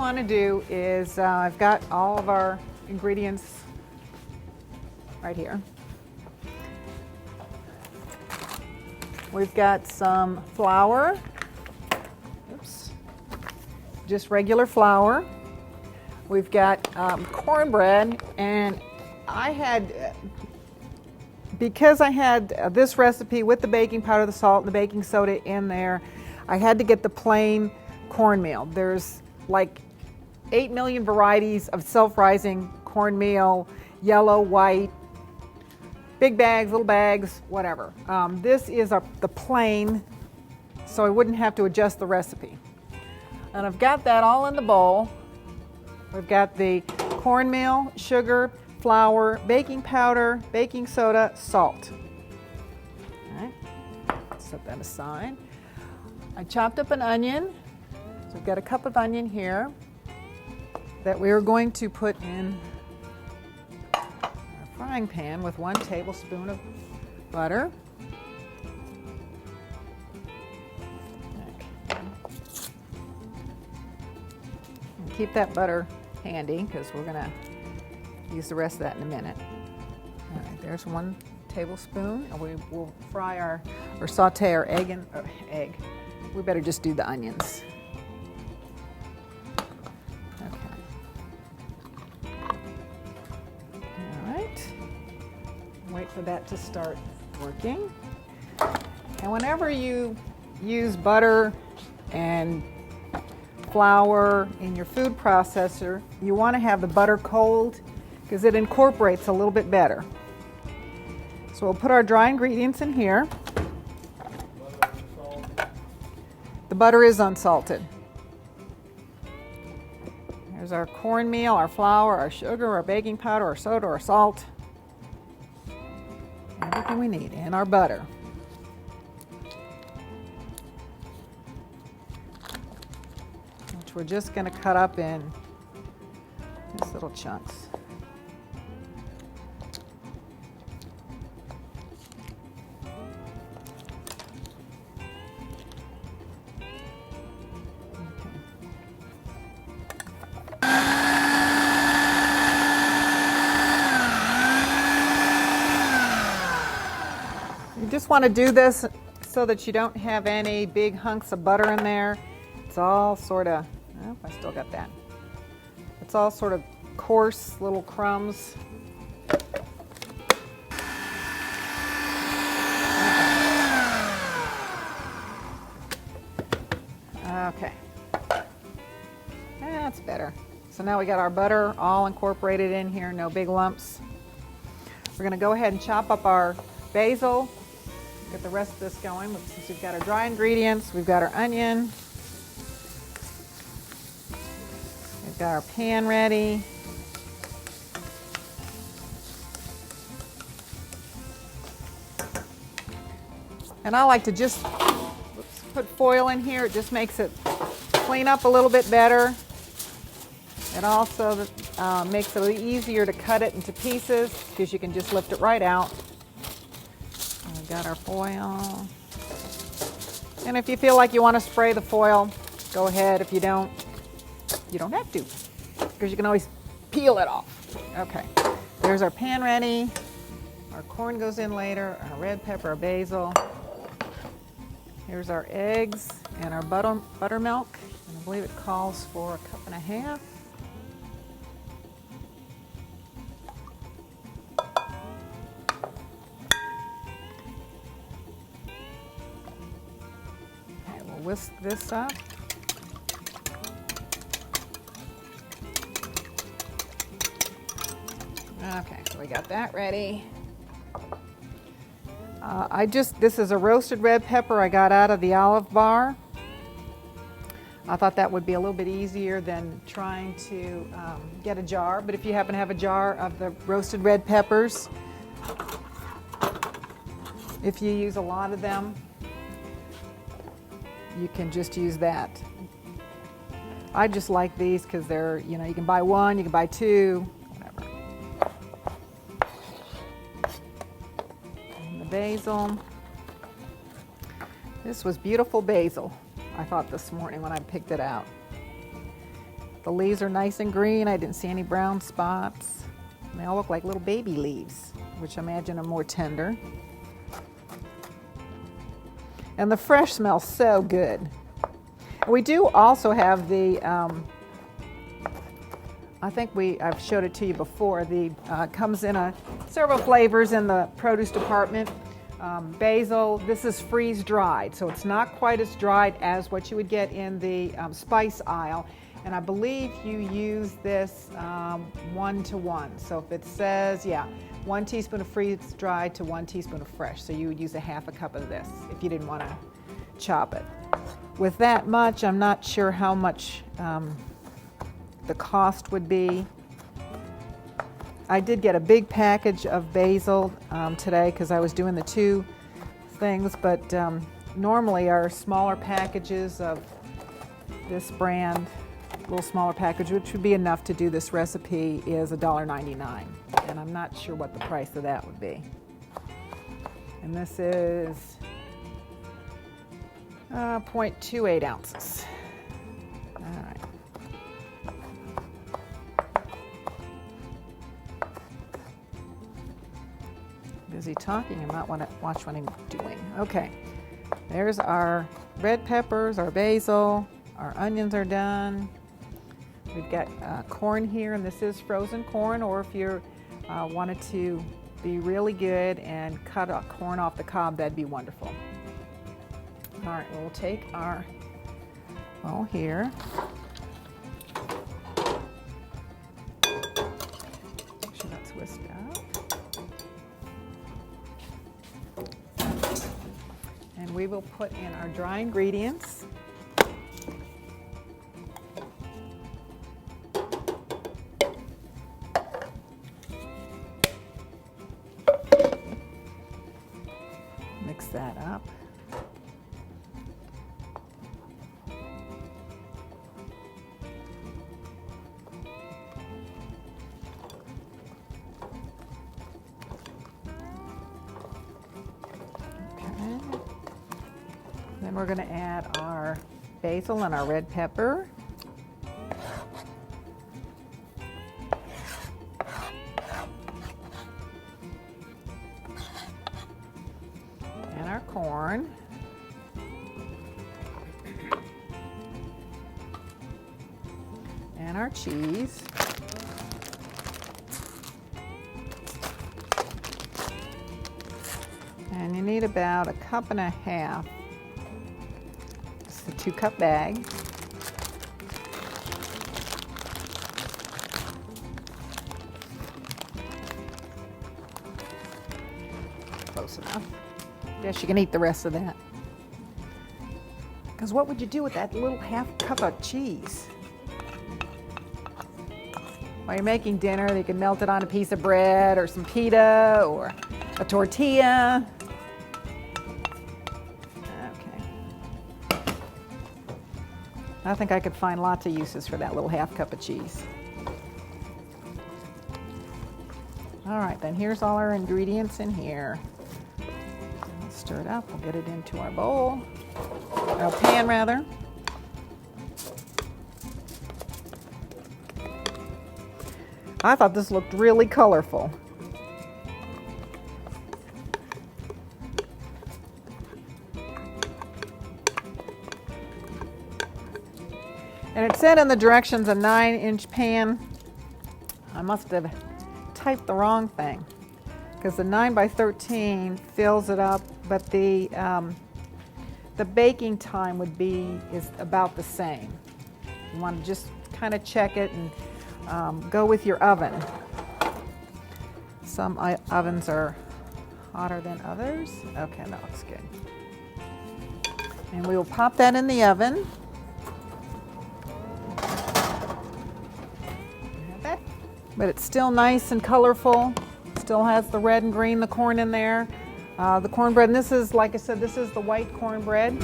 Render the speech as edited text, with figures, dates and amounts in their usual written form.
want to do is, I've got all of our ingredients right here. We've got some flour, oops, just regular flour. We've got cornbread, and because I had this recipe with the baking powder, the salt, and the baking soda in there, I had to get the plain cornmeal. There's like 8 million varieties of self-rising cornmeal, yellow, white, big bags, little bags, whatever. This is the plain, so I wouldn't have to adjust the recipe. And I've got that all in the bowl. We've got the cornmeal, sugar, flour, baking powder, baking soda, salt. All right, set that aside. I chopped up an onion. So we've got a cup of onion here that we are going to put in our frying pan with 1 tablespoon of butter. Okay. And keep that butter handy because we're going to use the rest of that in a minute. All right, there's 1 tablespoon. And we will fry or saute our egg. We better just do the onions. Okay. All right. Wait for that to start working. And whenever you use butter and flour in your food processor, you want to have the butter cold because it incorporates a little bit better. So we'll put our dry ingredients in here. The butter is unsalted. There's our cornmeal, our flour, our sugar, our baking powder, our soda, our salt. Everything we need, and our butter. Which we're just going to cut up in these little chunks. You just want to do this so that you don't have any big hunks of butter in there. It's all sort of, oh, I still got that. It's all sort of coarse little crumbs. Okay. That's better. So now we got our butter all incorporated in here, no big lumps. We're going to go ahead and chop up our basil. Get the rest of this going. Since we've got our dry ingredients, we've got our onion, we've got our pan ready. And I like to just put foil in here. It just makes it clean up a little bit better. It also makes it easier to cut it into pieces because you can just lift it right out. We've got our foil. And if you feel like you want to spray the foil, go ahead. If you don't, you don't have to because you can always peel it off. Okay, there's our pan ready. Our corn goes in later, our red pepper, our basil. Here's our eggs and our buttermilk. And I believe it calls for 1.5 cups. Whisk this up. Okay, so we got that ready. This is a roasted red pepper I got out of the Olive Bar. I thought that would be a little bit easier than trying to get a jar, but if you happen to have a jar of the roasted red peppers, if you use a lot of them, you can just use that. I just like these because they're, you can buy 1, you can buy 2, whatever. And the basil. This was beautiful basil, I thought this morning when I picked it out. The leaves are nice and green. I didn't see any brown spots. And they all look like little baby leaves, which I imagine are more tender. And the fresh smells so good. We do also have the, I think I've showed it to you before, the comes in several flavors in the produce department. Basil, this is freeze dried, so it's not quite as dried as what you would get in the spice aisle. And I believe you use this 1 to 1. So if it says, 1 teaspoon of freeze dried to 1 teaspoon of fresh. So you would use a half a cup of this if you didn't want to chop it. With that much, I'm not sure how much the cost would be. I did get a big package of basil today because I was doing the 2 things, but normally our smaller packages of this brand, little smaller package, which would be enough to do this recipe, is $1.99, and I'm not sure what the price of that would be. And this is 0.28 ounces. All right. Busy talking and not want to watch what I'm doing. Okay, there's our red peppers, our basil, our onions are done. We've got corn here, and this is frozen corn, or if you wanted to be really good and cut corn off the cob, that'd be wonderful. All right, we'll take our bowl here. Make sure that's whisked out. And we will put in our dry ingredients. Mix that up. Okay. Then we're going to add our basil and our red pepper. Our corn, and our cheese, and you need about 1.5 cups. It's a 2-cup bag. Close enough. Guess you can eat the rest of that. Because what would you do with that little 1/2 cup of cheese? While you're making dinner, you can melt it on a piece of bread or some pita or a tortilla. Okay. I think I could find lots of uses for that little 1/2 cup of cheese. All right, then here's all our ingredients in here. Stir it up. We'll get it into our bowl, our pan rather. I thought this looked really colorful. And it said in the directions a 9-inch pan. I must have typed the wrong thing, because the 9x13 fills it up, but the baking time is about the same. You want to just kind of check it and go with your oven. Some ovens are hotter than others. Okay, that looks good. And we will pop that in the oven. But it's still nice and colorful. Still has the red and green, the corn in there. The cornbread, and this is, like I said, this is the white cornbread.